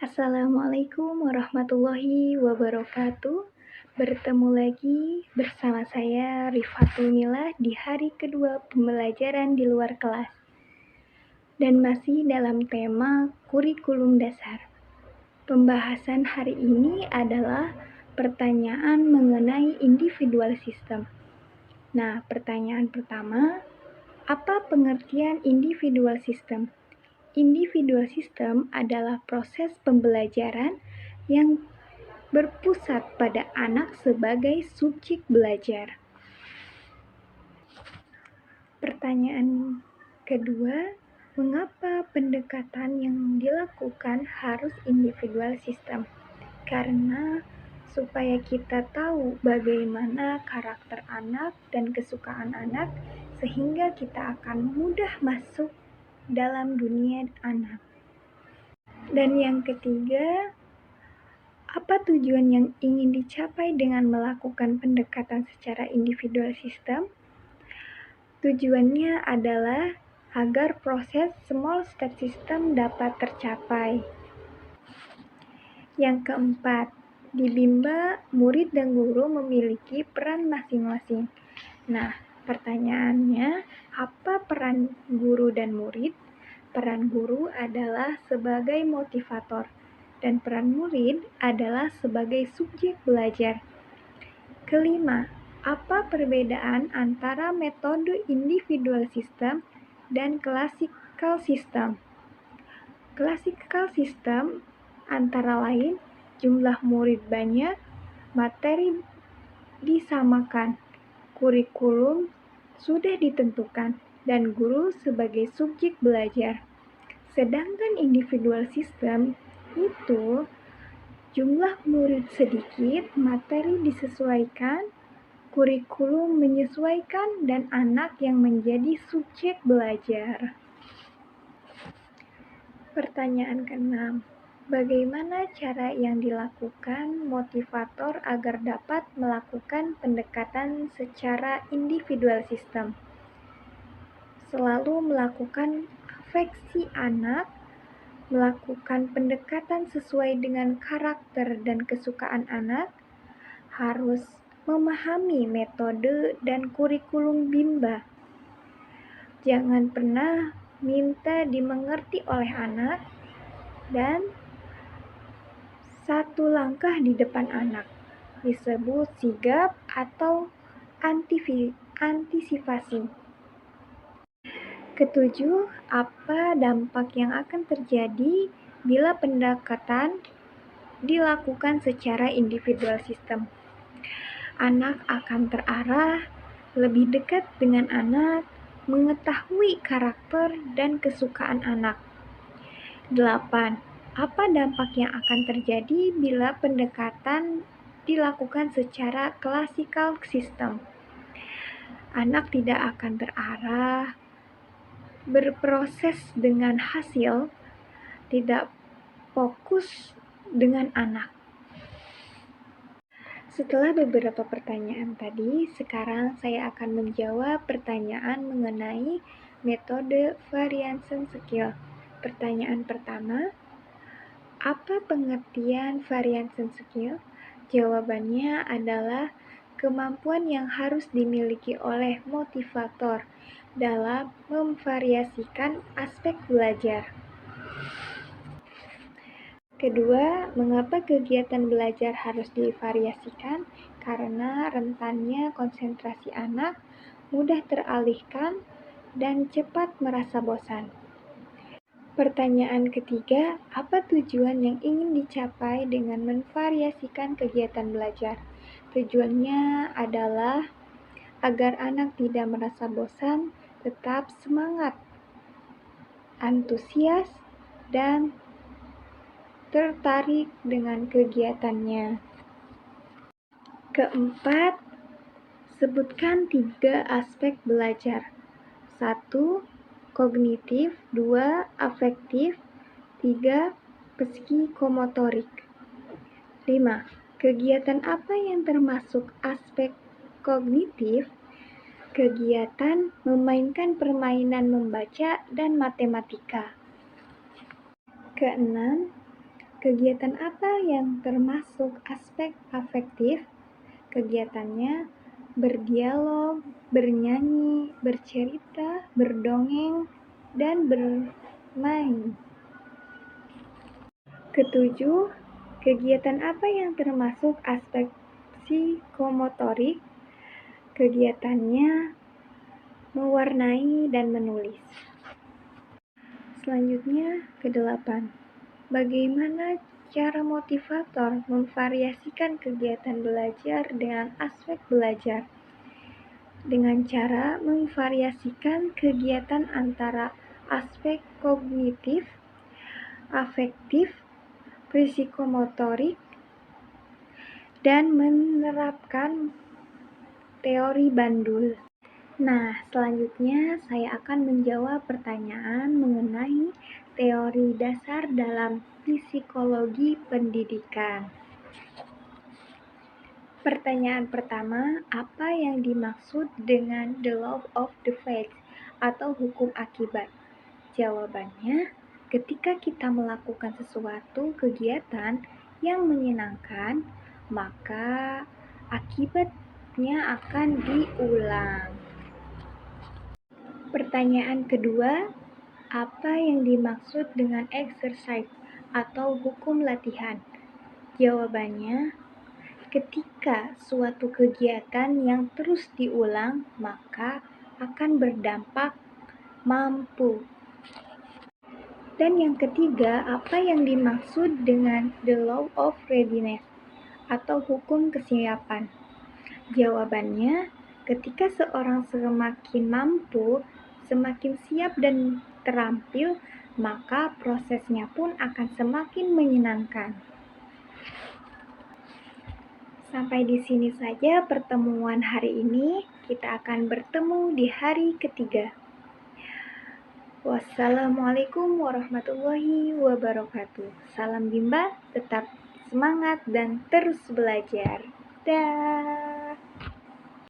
Assalamualaikum warahmatullahi wabarakatuh. Bertemu lagi bersama saya Rifatul Mila di hari kedua pembelajaran di luar kelas. Dan masih dalam tema kurikulum dasar. Pembahasan hari ini adalah pertanyaan mengenai individual system. Nah, pertanyaan pertama, apa pengertian individual system? Individual system adalah proses pembelajaran yang berpusat pada anak sebagai subjek belajar. Pertanyaan kedua, mengapa pendekatan yang dilakukan harus individual system? Karena supaya kita tahu bagaimana karakter anak dan kesukaan anak, sehingga kita akan mudah masuk dalam dunia anak. Dan yang ketiga, apa tujuan yang ingin dicapai dengan melakukan pendekatan secara individual system? Tujuannya adalah agar proses small step system dapat tercapai. Yang keempat, di Bimba, murid dan guru memiliki peran masing-masing. Nah, pertanyaannya, apa peran guru dan murid? Peran guru adalah sebagai motivator, dan peran murid adalah sebagai subjek belajar. Kelima, apa perbedaan antara metode individual system dan classical system? Classical system antara lain jumlah murid banyak, materi disamakan, kurikulum sudah ditentukan, dan guru sebagai subjek belajar. Sedangkan individual system itu jumlah murid sedikit, materi disesuaikan, kurikulum menyesuaikan, dan anak yang menjadi subjek belajar. Pertanyaan ke-6. Bagaimana cara yang dilakukan motivator agar dapat melakukan pendekatan secara individual system? Selalu melakukan afeksi anak, melakukan pendekatan sesuai dengan karakter dan kesukaan anak, harus memahami metode dan kurikulum Bimba. Jangan pernah minta dimengerti oleh anak, dan satu langkah di depan anak, disebut sigap atau antisipasi. Ketujuh, apa dampak yang akan terjadi bila pendekatan dilakukan secara individual system? Anak akan terarah, lebih dekat dengan anak, mengetahui karakter dan kesukaan anak. 8. Apa dampak yang akan terjadi bila pendekatan dilakukan secara classical system? Anak tidak akan terarah, berproses dengan hasil, tidak fokus dengan anak. Setelah beberapa pertanyaan tadi, sekarang saya akan menjawab pertanyaan mengenai metode variation skill. Pertanyaan pertama, apa pengertian variation skill? Jawabannya adalah kemampuan yang harus dimiliki oleh motivator dalam memvariasikan aspek belajar. Kedua, mengapa kegiatan belajar harus divariasikan? Karena rentannya konsentrasi anak mudah teralihkan dan cepat merasa bosan. Pertanyaan ketiga, apa tujuan yang ingin dicapai dengan memvariasikan kegiatan belajar? Tujuannya adalah agar anak tidak merasa bosan, tetap semangat, antusias, dan tertarik dengan kegiatannya. Keempat, sebutkan 3 aspek belajar. 1. Kognitif, 2. Afektif, 3. Psikomotorik. 5. Kegiatan apa yang termasuk aspek kognitif? Kegiatan memainkan permainan membaca dan matematika. Keenam, Kegiatan apa yang termasuk aspek afektif? Kegiatannya berdialog, bernyanyi, bercerita, berdongeng, dan bermain. Ketujuh, kegiatan apa yang termasuk aspek psikomotorik? Kegiatannya mewarnai dan menulis. Selanjutnya, kedelapan. Bagaimana cara motivator memvariasikan kegiatan belajar dengan aspek belajar? Dengan cara memvariasikan kegiatan antara aspek kognitif, afektif, psikomotorik, dan menerapkan teori Bandul. Nah, selanjutnya saya akan menjawab pertanyaan mengenai teori dasar dalam psikologi pendidikan. Pertanyaan pertama, apa yang dimaksud dengan the law of the facts atau hukum akibat? Jawabannya, ketika kita melakukan sesuatu kegiatan yang menyenangkan, maka akibatnya akan diulang. Pertanyaan kedua, apa yang dimaksud dengan exercise atau hukum latihan? Jawabannya, ketika suatu kegiatan yang terus diulang, maka akan berdampak mampu. Dan yang ketiga, apa yang dimaksud dengan the law of readiness atau hukum kesiapan? Jawabannya, ketika seorang semakin mampu, semakin siap dan terampil, maka prosesnya pun akan semakin menyenangkan. Sampai di sini saja pertemuan hari ini. Kita akan bertemu di hari ketiga. Wassalamualaikum warahmatullahi wabarakatuh. Salam Bimba, tetap semangat dan terus belajar. Dah.